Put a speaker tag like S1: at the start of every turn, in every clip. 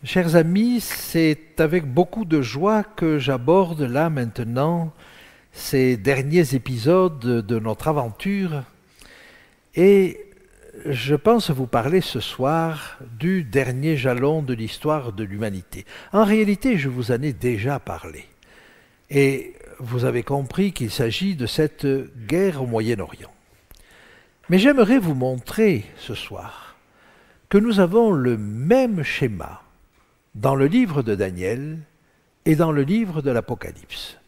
S1: Chers amis, c'est avec beaucoup de joie que j'aborde là maintenant ces derniers épisodes de notre aventure et je pense vous parler ce soir du dernier jalon de l'histoire de l'humanité. En réalité, je vous en ai déjà parlé et vous avez compris qu'il s'agit de cette guerre au Moyen-Orient. Mais j'aimerais vous montrer ce soir que nous avons le même schéma dans le livre de Daniel et dans le livre de l'Apocalypse.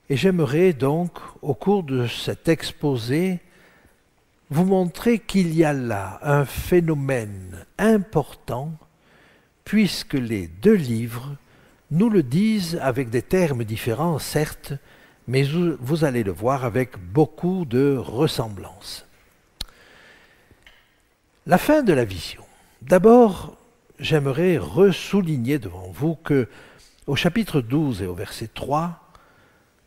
S1: Et j'aimerais donc, au cours de cet exposé, vous montrer qu'il y a là un phénomène important, puisque les deux livres nous le disent avec des termes différents, certes, mais vous allez le voir avec beaucoup de ressemblances. La fin de la vision. D'abord, j'aimerais ressouligner devant vous que, au chapitre 12 et au verset 3,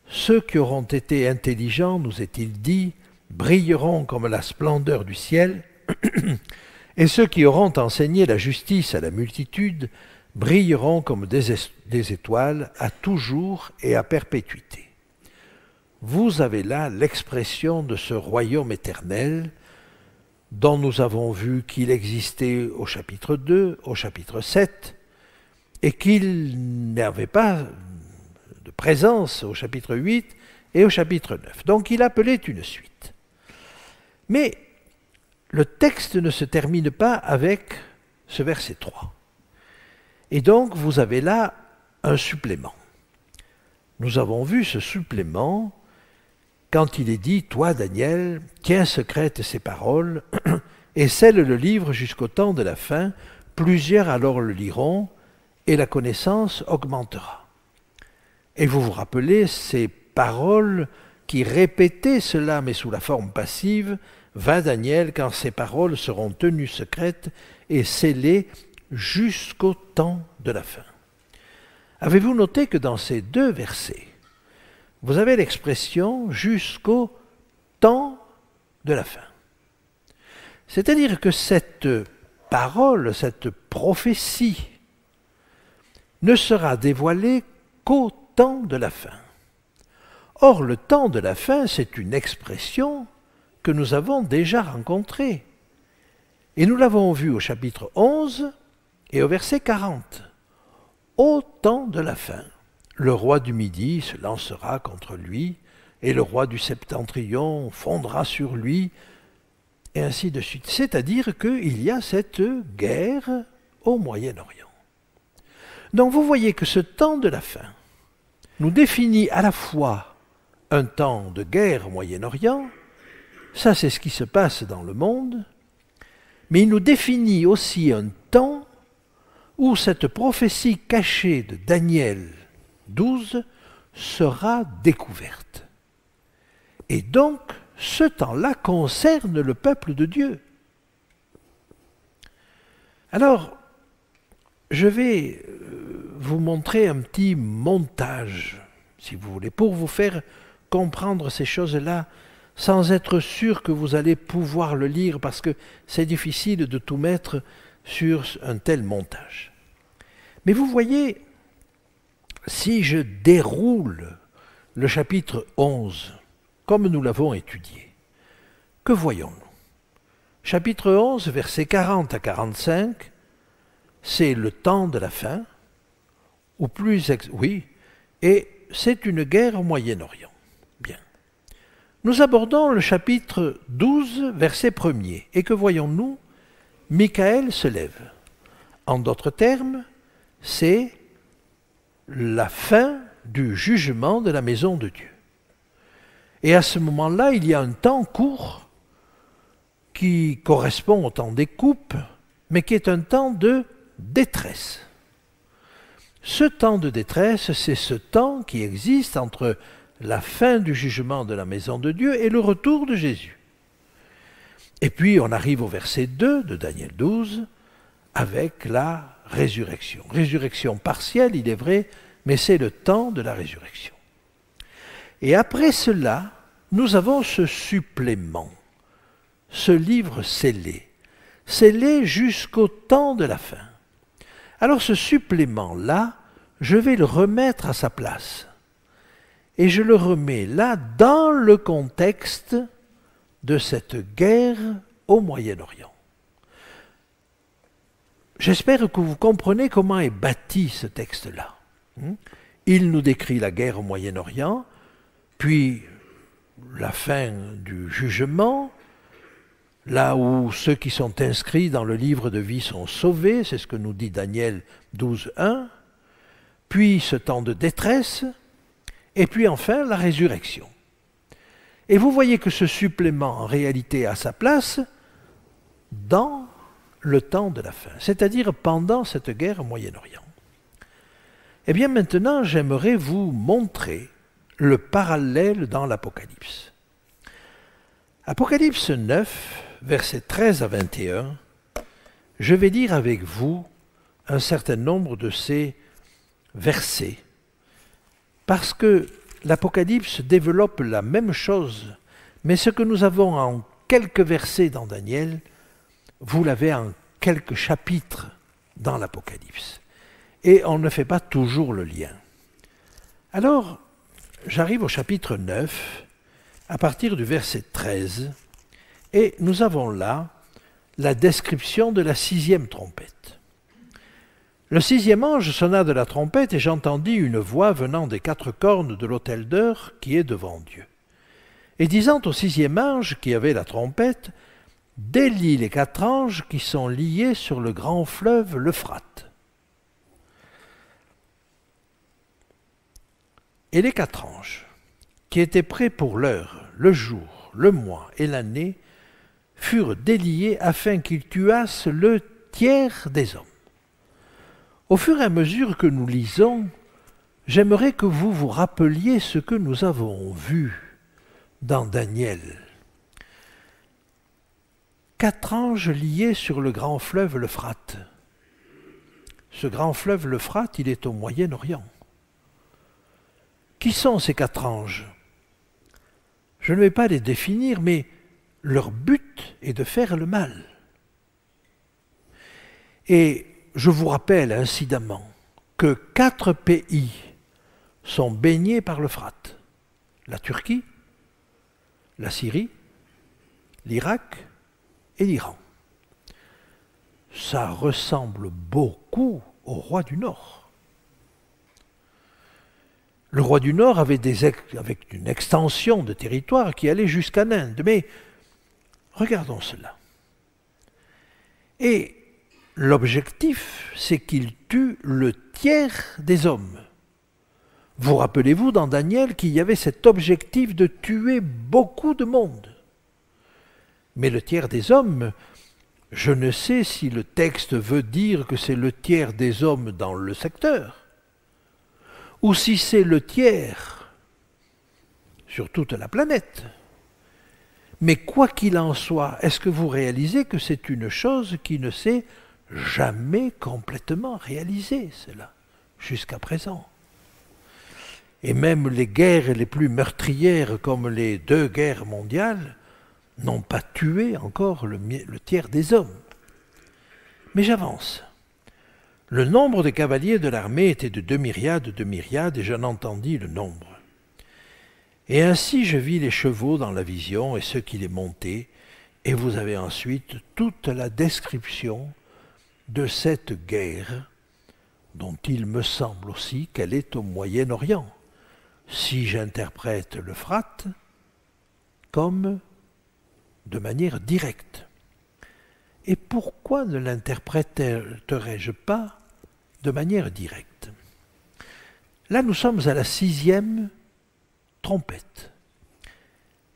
S1: ceux qui auront été intelligents, nous est-il dit, brilleront comme la splendeur du ciel, et ceux qui auront enseigné la justice à la multitude brilleront comme des étoiles à toujours et à perpétuité. Vous avez là l'expression de ce royaume éternel dont nous avons vu qu'il existait au chapitre 2, au chapitre 7, et qu'il n'avait pas de présence au chapitre 8 et au chapitre 9. Donc il appelait une suite. Mais le texte ne se termine pas avec ce verset 3. Et donc vous avez là un supplément. Nous avons vu ce supplément quand il est dit « Toi, Daniel, tiens secrètes ces paroles, et scelle le livre jusqu'au temps de la fin, plusieurs alors le liront, et la connaissance augmentera. » Et vous vous rappelez ces paroles qui répétaient cela, mais sous la forme passive, « Va, Daniel, quand ces paroles seront tenues secrètes et scellées jusqu'au temps de la fin. » Avez-vous noté que dans ces deux versets, vous avez l'expression « jusqu'au temps de la fin ». C'est-à-dire que cette parole, cette prophétie, ne sera dévoilée qu'au temps de la fin. Or, le temps de la fin, c'est une expression que nous avons déjà rencontrée. Et nous l'avons vu au chapitre 11 et au verset 40. Au temps de la fin. Le roi du Midi se lancera contre lui, et le roi du Septentrion fondera sur lui, et ainsi de suite. C'est-à-dire qu'il y a cette guerre au Moyen-Orient. Donc vous voyez que ce temps de la fin nous définit à la fois un temps de guerre au Moyen-Orient, ça c'est ce qui se passe dans le monde, mais il nous définit aussi un temps où cette prophétie cachée de Daniel 12 sera découverte. Et donc, ce temps-là concerne le peuple de Dieu. Alors, je vais vous montrer un petit montage, si vous voulez, pour vous faire comprendre ces choses-là sans être sûr que vous allez pouvoir le lire parce que c'est difficile de tout mettre sur un tel montage. Mais vous voyez, si je déroule le chapitre 11, comme nous l'avons étudié, que voyons-nous? Chapitre 11, versets 40 à 45, c'est le temps de la fin, ou plus, oui, et c'est une guerre au Moyen-Orient. Bien. Nous abordons le chapitre 12, verset 1er, et que voyons-nous? Michael se lève. En d'autres termes, c'est la fin du jugement de la maison de Dieu. Et à ce moment-là, il y a un temps court qui correspond au temps des coupes, mais qui est un temps de détresse. Ce temps de détresse, c'est ce temps qui existe entre la fin du jugement de la maison de Dieu et le retour de Jésus. Et puis on arrive au verset 2 de Daniel 12 avec la résurrection. Résurrection partielle, il est vrai, mais c'est le temps de la résurrection. Et après cela, nous avons ce supplément, ce livre scellé jusqu'au temps de la fin. Alors ce supplément-là, je vais le remettre à sa place. Et je le remets là dans le contexte de cette guerre au Moyen-Orient. J'espère que vous comprenez comment est bâti ce texte-là. Il nous décrit la guerre au Moyen-Orient, puis la fin du jugement, là où ceux qui sont inscrits dans le livre de vie sont sauvés, c'est ce que nous dit Daniel 12, 1, puis ce temps de détresse, et puis enfin la résurrection. Et vous voyez que ce supplément en réalité a sa place dans le temps de la fin, c'est-à-dire pendant cette guerre au Moyen-Orient. Eh bien maintenant, j'aimerais vous montrer le parallèle dans l'Apocalypse. Apocalypse 9, versets 13 à 21, je vais lire avec vous un certain nombre de ces versets, parce que l'Apocalypse développe la même chose, mais ce que nous avons en quelques versets dans Daniel, vous l'avez en quelques chapitres dans l'Apocalypse. Et on ne fait pas toujours le lien. Alors, j'arrive au chapitre 9, à partir du verset 13, et nous avons là la description de la 6e trompette. Le 6e ange sonna de la trompette et j'entendis une voix venant des 4 cornes de l'autel d'or qui est devant Dieu. Et disant au 6e ange qui avait la trompette, délie les 4 anges qui sont liés sur le grand fleuve l'Euphrate. Et les 4 anges, qui étaient prêts pour l'heure, le jour, le mois et l'année, furent déliés afin qu'ils tuassent le tiers des hommes. Au fur et à mesure que nous lisons, j'aimerais que vous vous rappeliez ce que nous avons vu dans Daniel. 4 anges liés sur le grand fleuve l'Euphrate. Ce grand fleuve l'Euphrate, il est au Moyen-Orient. Qui sont ces 4 anges? Je ne vais pas les définir, mais leur but est de faire le mal. Et je vous rappelle incidemment que 4 pays sont baignés par l'Euphrate. La Turquie, la Syrie, l'Irak et l'Iran. Ça ressemble beaucoup au roi du Nord. Le roi du Nord avait une extension de territoire qui allait jusqu'en Inde. Mais regardons cela. Et l'objectif, c'est qu'il tue le tiers des hommes. Vous rappelez-vous dans Daniel qu'il y avait cet objectif de tuer beaucoup de monde. Mais le tiers des hommes, je ne sais si le texte veut dire que c'est le tiers des hommes dans le secteur, ou si c'est le tiers sur toute la planète. Mais quoi qu'il en soit, est-ce que vous réalisez que c'est une chose qui ne s'est jamais complètement réalisée, cela, jusqu'à présent? et même les guerres les plus meurtrières comme les 2 guerres mondiales n'ont pas tué encore le tiers des hommes. Mais j'avance. Le nombre de cavaliers de l'armée était de 2 myriades, et je n'entendis le nombre. Et ainsi je vis les chevaux dans la vision et ceux qui les montaient, et vous avez ensuite toute la description de cette guerre, dont il me semble aussi qu'elle est au Moyen-Orient, si j'interprète l'Euphrate comme de manière directe. Et pourquoi ne l'interpréterais-je pas de manière directe? Là, nous sommes à la 6e trompette.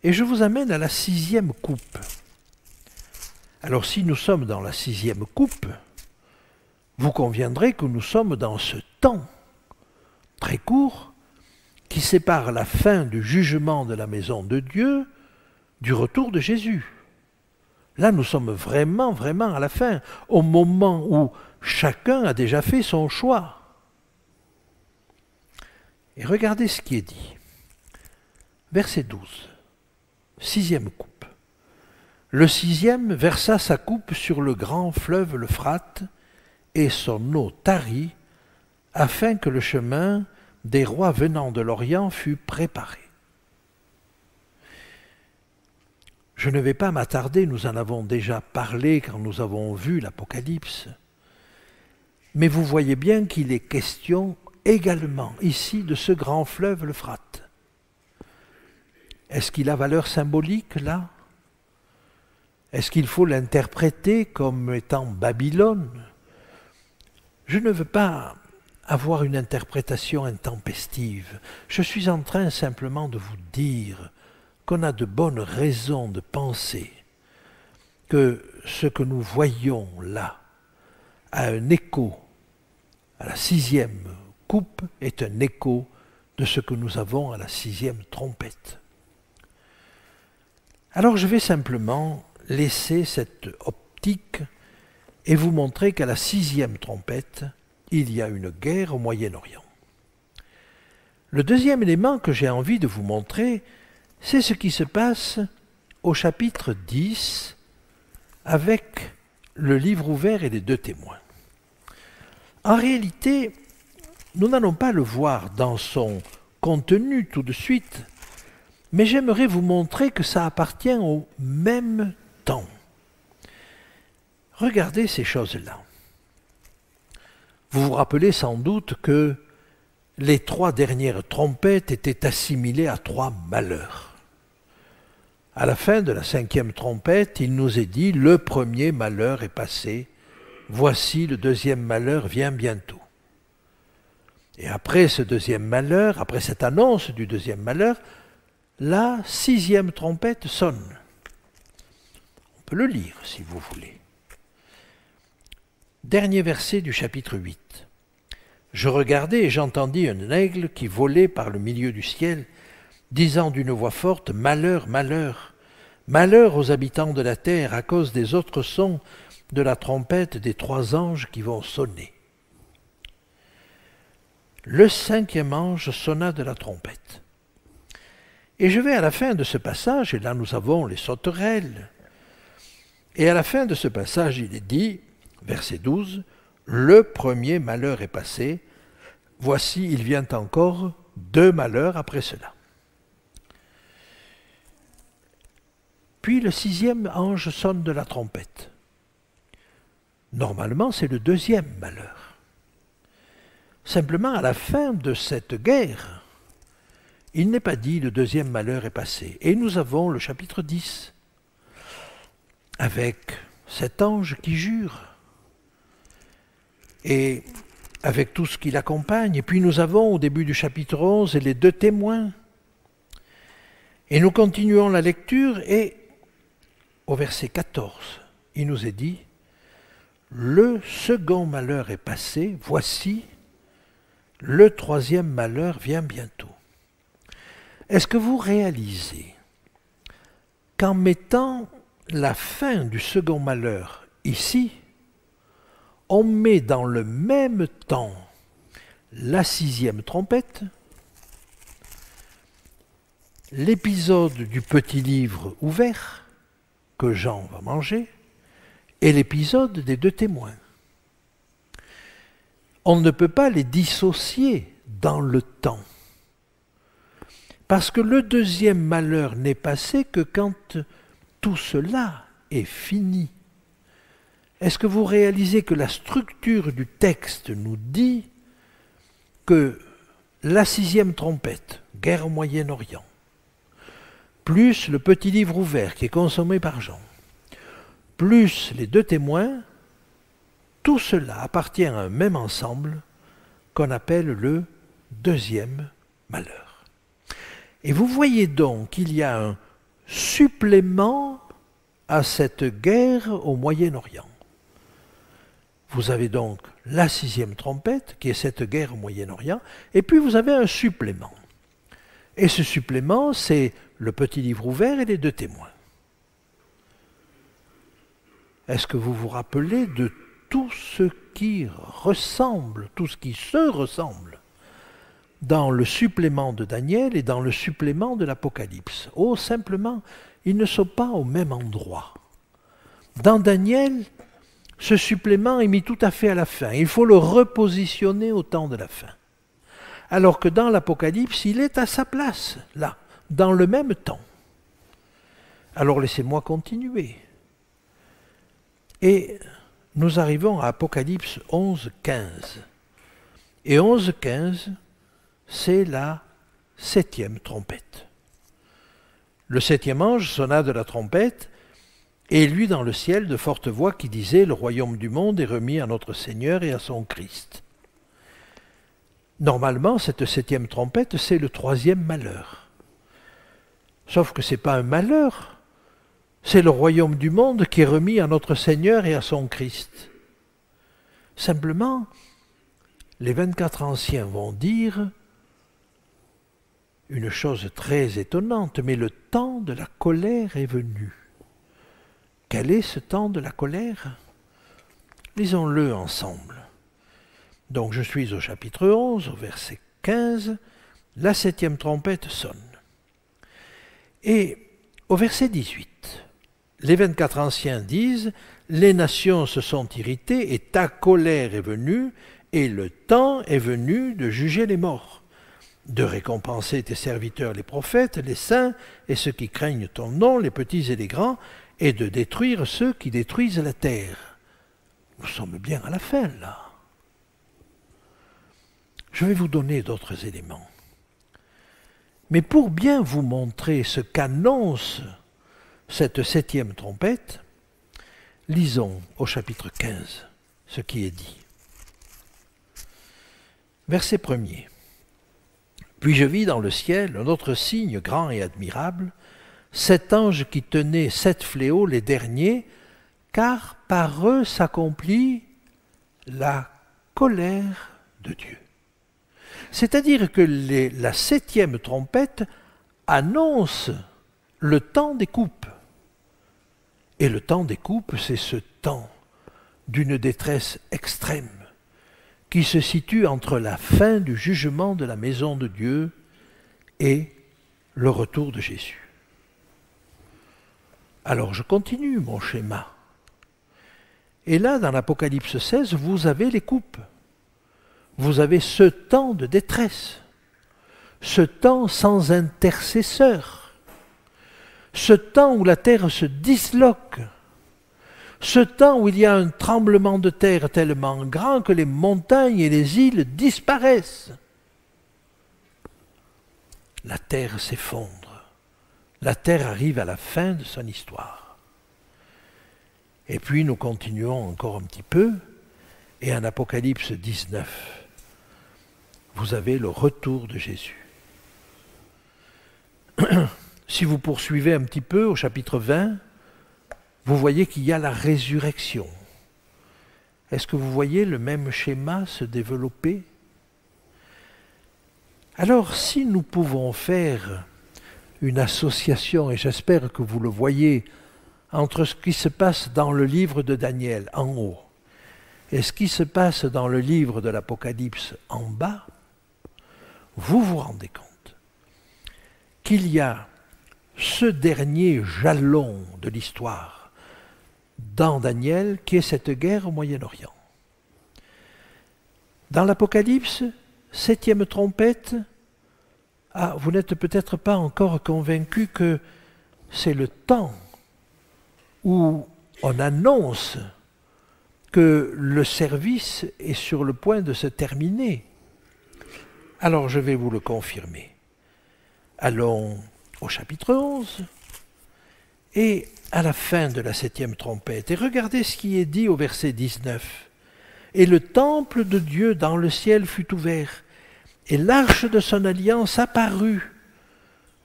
S1: Et je vous amène à la 6e coupe. Alors, si nous sommes dans la 6e coupe, vous conviendrez que nous sommes dans ce temps très court qui sépare la fin du jugement de la maison de Dieu du retour de Jésus. Là, nous sommes vraiment à la fin, au moment où chacun a déjà fait son choix. Et regardez ce qui est dit. Verset 12, 6e coupe. Le 6e versa sa coupe sur le grand fleuve l'Euphrate, et son eau tarit, afin que le chemin des rois venant de l'Orient fût préparé. Je ne vais pas m'attarder, nous en avons déjà parlé quand nous avons vu l'Apocalypse, mais vous voyez bien qu'il est question également ici de ce grand fleuve l'Euphrate. Est-ce qu'il a valeur symbolique là? Est-ce qu'il faut l'interpréter comme étant Babylone? Je ne veux pas avoir une interprétation intempestive. Je suis en train simplement de vous dire qu'on a de bonnes raisons de penser que ce que nous voyons là a un écho, à la 6e coupe est un écho de ce que nous avons à la 6e trompette. Alors je vais simplement laisser cette optique et vous montrer qu'à la 6e trompette, il y a une guerre au Moyen-Orient. Le deuxième élément que j'ai envie de vous montrer, c'est ce qui se passe au chapitre 10 avec le livre ouvert et les 2 témoins. En réalité, nous n'allons pas le voir dans son contenu tout de suite, mais j'aimerais vous montrer que ça appartient au même temps. Regardez ces choses-là. Vous vous rappelez sans doute que les 3 dernières trompettes étaient assimilées à 3 malheurs. À la fin de la 5e trompette, il nous est dit « Le premier malheur est passé, voici le 2e malheur vient bientôt ». Et après ce 2e malheur, après cette annonce du 2e malheur, la 6e trompette sonne. On peut le lire si vous voulez. Dernier verset du chapitre 8. Je regardai et j'entendis un aigle qui volait par le milieu du ciel, disant d'une voix forte, « Malheur, malheur, malheur aux habitants de la terre à cause des autres sons de la trompette des 3 anges qui vont sonner. » Le 5e ange sonna de la trompette. Et je vais à la fin de ce passage, et là nous avons les sauterelles, et à la fin de ce passage il est dit, verset 12, « Le premier malheur est passé, voici il vient encore 2 malheurs après cela. » Puis le 6e ange sonne de la trompette. Normalement, c'est le 2e malheur. Simplement, à la fin de cette guerre, il n'est pas dit le 2e malheur est passé. Et nous avons le chapitre 10, avec cet ange qui jure, et avec tout ce qui l'accompagne. Et puis nous avons au début du chapitre 11 les 2 témoins. Et nous continuons la lecture et au verset 14, il nous est dit « Le second malheur est passé, voici, le 3e malheur vient bientôt. » Est-ce que vous réalisez qu'en mettant la fin du second malheur ici, on met dans le même temps la 6e trompette l'épisode du petit livre ouvert que Jean va manger et l'épisode des deux témoins. On ne peut pas les dissocier dans le temps. Parce que le deuxième malheur n'est passé que quand tout cela est fini. Est-ce que vous réalisez que la structure du texte nous dit que la 6e trompette, guerre au Moyen-Orient, plus le petit livre ouvert qui est consommé par Jean, plus les deux témoins, tout cela appartient à un même ensemble qu'on appelle le deuxième malheur. Et vous voyez donc qu'il y a un supplément à cette guerre au Moyen-Orient. Vous avez donc la 6e trompette, qui est cette guerre au Moyen-Orient, et puis vous avez un supplément. Et ce supplément, c'est le petit livre ouvert et les deux témoins. Est-ce que vous vous rappelez de tout ce qui ressemble, tout ce qui se ressemble dans le supplément de Daniel et dans le supplément de l'Apocalypse? Oh, simplement, ils ne sont pas au même endroit. Dans Daniel, ce supplément est mis tout à fait à la fin. Il faut le repositionner au temps de la fin. Alors que dans l'Apocalypse, il est à sa place, là, dans le même temps. Alors laissez-moi continuer. Et nous arrivons à Apocalypse 11, 15. Et 11, 15, c'est la 7e trompette. Le 7e ange sonna de la trompette, et il eut dans le ciel de fortes voix qui disaient « Le royaume du monde est remis à notre Seigneur et à son Christ ». Normalement, cette 7e trompette, c'est le 3e malheur. Sauf que ce n'est pas un malheur, c'est le royaume du monde qui est remis à notre Seigneur et à son Christ. Simplement, les 24 anciens vont dire une chose très étonnante, mais le temps de la colère est venu. Quel est ce temps de la colère? Lisons-le ensemble. Donc je suis au chapitre 11, au verset 15, la 7e trompette sonne. Et au verset 18, les 24 anciens disent « Les nations se sont irritées et ta colère est venue et le temps est venu de juger les morts, de récompenser tes serviteurs les prophètes, les saints et ceux qui craignent ton nom, les petits et les grands, et de détruire ceux qui détruisent la terre. » Nous sommes bien à la fin, là. Je vais vous donner d'autres éléments. Mais pour bien vous montrer ce qu'annonce cette 7e trompette, lisons au chapitre 15 ce qui est dit. Verset 1er. Puis je vis dans le ciel un autre signe grand et admirable, 7 anges qui tenaient 7 fléaux, les derniers, car par eux s'accomplit la colère de Dieu. C'est-à-dire que la 7e trompette annonce le temps des coupes. Et le temps des coupes, c'est ce temps d'une détresse extrême qui se situe entre la fin du jugement de la maison de Dieu et le retour de Jésus. Alors je continue mon schéma. Et là, dans l'Apocalypse 16, vous avez les coupes. Vous avez ce temps de détresse, ce temps sans intercesseur, ce temps où la terre se disloque, ce temps où il y a un tremblement de terre tellement grand que les montagnes et les îles disparaissent. La terre s'effondre, la terre arrive à la fin de son histoire. Et puis nous continuons encore un petit peu, et en Apocalypse 19, vous avez le retour de Jésus. Si vous poursuivez un petit peu au chapitre 20, vous voyez qu'il y a la résurrection. Est-ce que vous voyez le même schéma se développer? Alors, si nous pouvons faire une association, et j'espère que vous le voyez, entre ce qui se passe dans le livre de Daniel en haut et ce qui se passe dans le livre de l'Apocalypse en bas, vous vous rendez compte qu'il y a ce dernier jalon de l'histoire dans Daniel, qui est cette guerre au Moyen-Orient. Dans l'Apocalypse, 7e trompette, vous n'êtes peut-être pas encore convaincu que c'est le temps où on annonce que le service est sur le point de se terminer. Alors je vais vous le confirmer. Allons au chapitre 11 et à la fin de la 7e trompette. Et regardez ce qui est dit au verset 19. « Et le temple de Dieu dans le ciel fut ouvert, et l'arche de son alliance apparut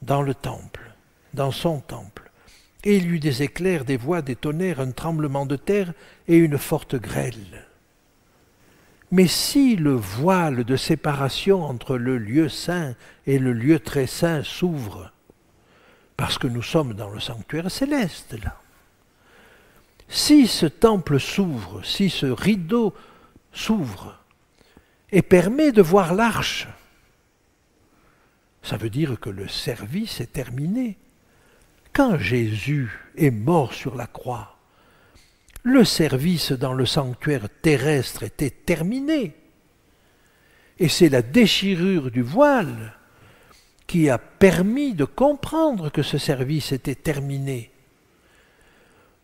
S1: dans le temple, dans son temple. Et il y eut des éclairs, des voix, des tonnerres, un tremblement de terre et une forte grêle. Mais si le voile de séparation entre le lieu saint et le lieu très saint s'ouvre, parce que nous sommes dans le sanctuaire céleste, là, si ce temple s'ouvre, si ce rideau s'ouvre et permet de voir l'arche, ça veut dire que le service est terminé. Quand Jésus est mort sur la croix, le service dans le sanctuaire terrestre était terminé. Et c'est la déchirure du voile qui a permis de comprendre que ce service était terminé.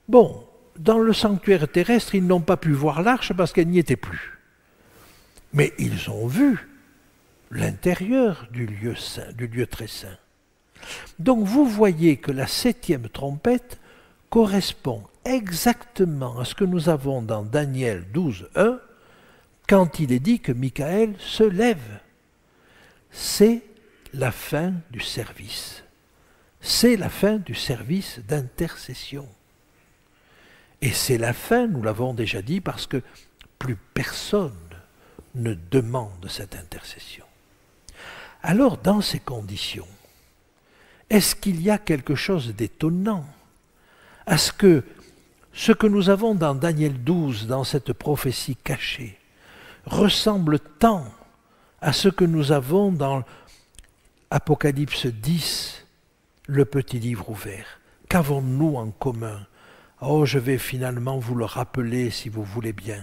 S1: Bon, dans le sanctuaire terrestre, ils n'ont pas pu voir l'arche parce qu'elle n'y était plus. Mais ils ont vu l'intérieur du lieu saint, du lieu très saint. Donc vous voyez que la 7e trompette correspond exactement à ce que nous avons dans Daniel 12, 1, quand il est dit que Michael se lève. C'est la fin du service. C'est la fin du service d'intercession. Et c'est la fin, nous l'avons déjà dit, parce que plus personne ne demande cette intercession. Alors, dans ces conditions, est-ce qu'il y a quelque chose d'étonnant à ce que nous avons dans Daniel 12, dans cette prophétie cachée, ressemble tant à ce que nous avons dans Apocalypse 10, le petit livre ouvert? Qu'avons-nous en commun? Oh, je vais finalement vous le rappeler si vous voulez bien.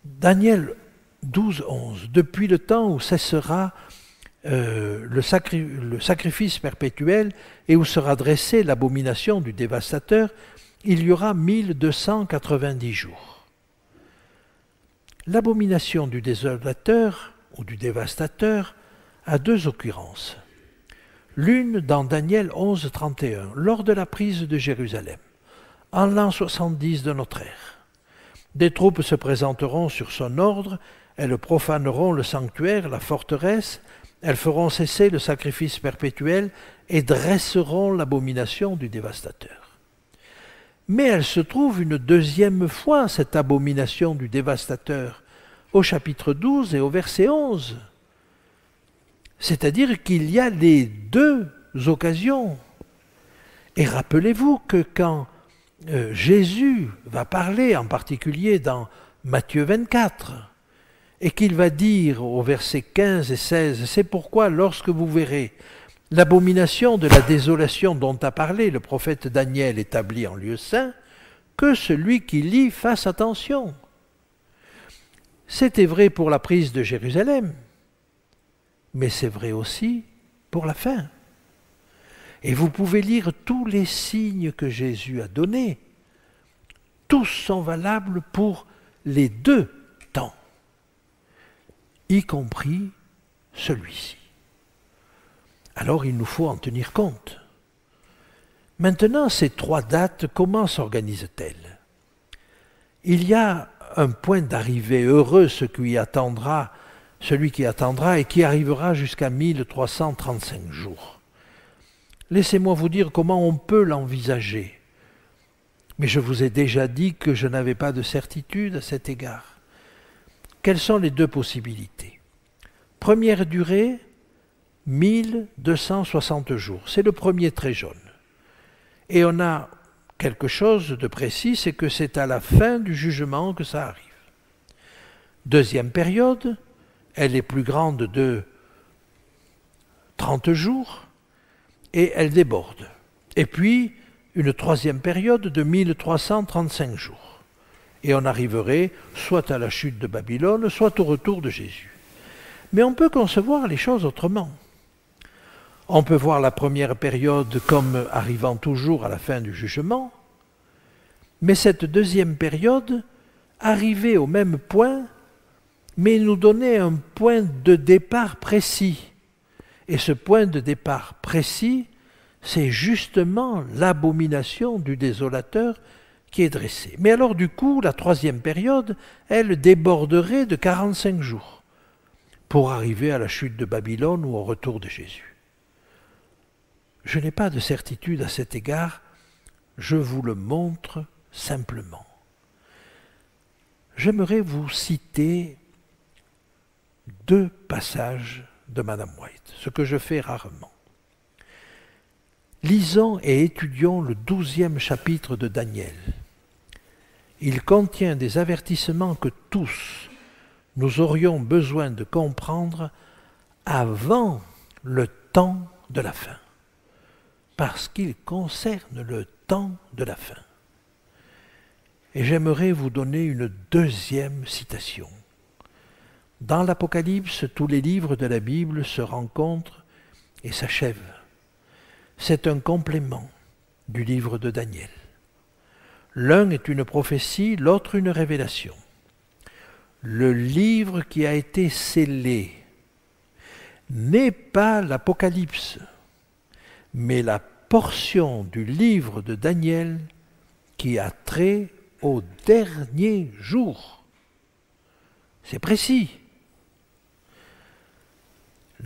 S1: Daniel 12, 11. Depuis le temps où cessera le sacrifice perpétuel et où sera dressée l'abomination du dévastateur, il y aura 1290 jours. L'abomination du désolateur ou du dévastateur a deux occurrences. L'une dans Daniel 11, 31, lors de la prise de Jérusalem, en l'an 70 de notre ère. Des troupes se présenteront sur son ordre, elles profaneront le sanctuaire, la forteresse, elles feront cesser le sacrifice perpétuel et dresseront l'abomination du dévastateur. Mais elle se trouve une deuxième fois, cette abomination du dévastateur, au chapitre 12 et au verset 11. C'est-à-dire qu'il y a les deux occasions. Et rappelez-vous que quand Jésus va parler, en particulier dans Matthieu 24, et qu'il va dire au verset 15 et 16, « C'est pourquoi lorsque vous verrez l'abomination de la désolation dont a parlé le prophète Daniel établi en lieu saint, que celui qui lit fasse attention. » C'était vrai pour la prise de Jérusalem, mais c'est vrai aussi pour la fin. Et vous pouvez lire tous les signes que Jésus a donnés. Tous sont valables pour les deux temps, y compris celui-ci. Alors il nous faut en tenir compte. Maintenant, ces trois dates, comment s'organisent-elles? Il y a un point d'arrivée heureux, celui qui attendra et qui arrivera jusqu'à 1335 jours. Laissez-moi vous dire comment on peut l'envisager. Mais je vous ai déjà dit que je n'avais pas de certitude à cet égard. Quelles sont les deux possibilités? Première durée, 1260 jours. C'est le premier très jaune. Et on a quelque chose de précis, c'est que c'est à la fin du jugement que ça arrive. Deuxième période, elle est plus grande de 30 jours et elle déborde. Et puis, une troisième période de 1335 jours. Et on arriverait soit à la chute de Babylone, soit au retour de Jésus. Mais on peut concevoir les choses autrement. On peut voir la première période comme arrivant toujours à la fin du jugement, mais cette deuxième période arrivait au même point, mais nous donnait un point de départ précis. Et ce point de départ précis, c'est justement l'abomination du désolateur qui est dressée. Mais alors du coup, la troisième période, elle déborderait de 45 jours pour arriver à la chute de Babylone ou au retour de Jésus. Je n'ai pas de certitude à cet égard, je vous le montre simplement. J'aimerais vous citer 2 passages de Madame White, ce que je fais rarement. Lisons et étudions le 12e chapitre de Daniel. Il contient des avertissements que tous nous aurions besoin de comprendre avant le temps de la fin, parce qu'il concerne le temps de la fin. Et j'aimerais vous donner une deuxième citation. Dans l'Apocalypse, tous les livres de la Bible se rencontrent et s'achèvent. C'est un complément du livre de Daniel. L'un est une prophétie, l'autre une révélation. Le livre qui a été scellé n'est pas l'Apocalypse, mais la portion du livre de Daniel qui a trait au dernier jour. C'est précis.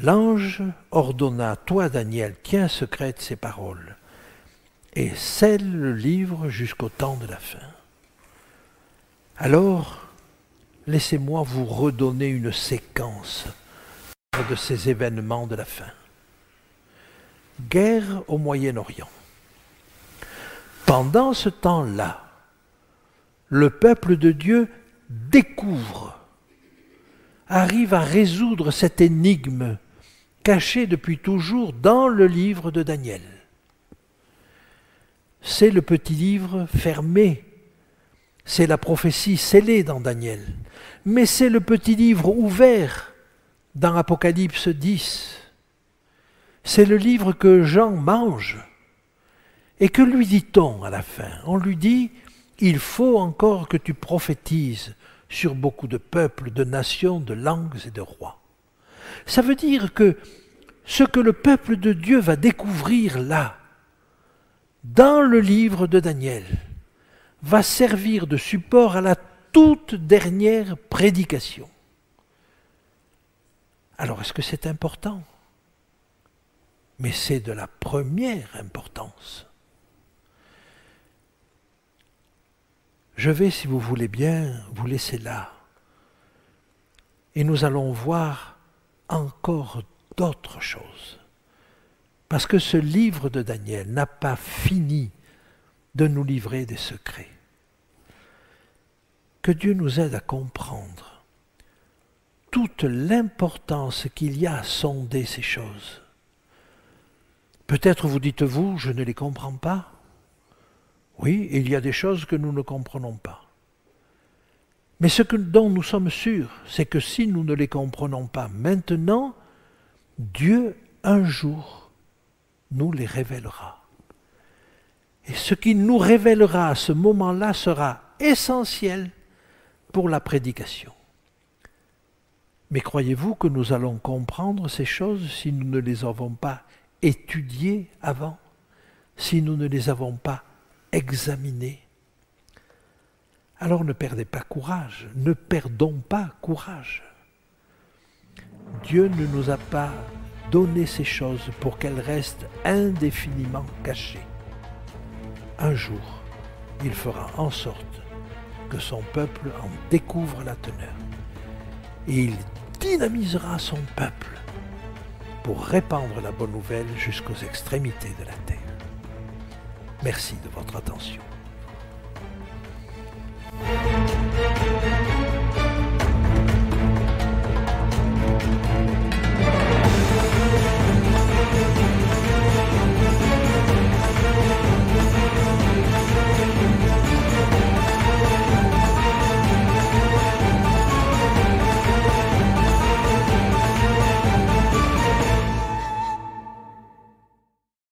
S1: L'ange ordonna, toi Daniel, tiens secrète ces paroles et scelle le livre jusqu'au temps de la fin. Alors, laissez-moi vous redonner une séquence de ces événements de la fin. Guerre au Moyen-Orient. Pendant ce temps-là, le peuple de Dieu découvre, arrive à résoudre cette énigme cachée depuis toujours dans le livre de Daniel. C'est le petit livre fermé, c'est la prophétie scellée dans Daniel, mais c'est le petit livre ouvert dans Apocalypse 10. C'est le livre que Jean mange. Et que lui dit-on à la fin? On lui dit, il faut encore que tu prophétises sur beaucoup de peuples, de nations, de langues et de rois. Ça veut dire que ce que le peuple de Dieu va découvrir là, dans le livre de Daniel, va servir de support à la toute dernière prédication. Alors, est-ce que c'est important? Mais c'est de la première importance. Je vais, si vous voulez bien, vous laisser là. Et nous allons voir encore d'autres choses. Parce que ce livre de Daniel n'a pas fini de nous livrer des secrets. Que Dieu nous aide à comprendre toute l'importance qu'il y a à sonder ces choses. Peut-être vous dites-vous, je ne les comprends pas. Oui, il y a des choses que nous ne comprenons pas. Mais ce dont nous sommes sûrs, c'est que si nous ne les comprenons pas maintenant, Dieu, un jour, nous les révélera. Et ce qu'il nous révélera à ce moment-là sera essentiel pour la prédication. Mais croyez-vous que nous allons comprendre ces choses si nous ne les avons pas étudiées avant, si nous ne les avons pas examinées? Alors ne perdez pas courage, ne perdons pas courage. Dieu ne nous a pas donné ces choses pour qu'elles restent indéfiniment cachées. Un jour, il fera en sorte que son peuple en découvre la teneur. Et il dynamisera son peuple pour répandre la bonne nouvelle jusqu'aux extrémités de la terre. Merci de votre attention.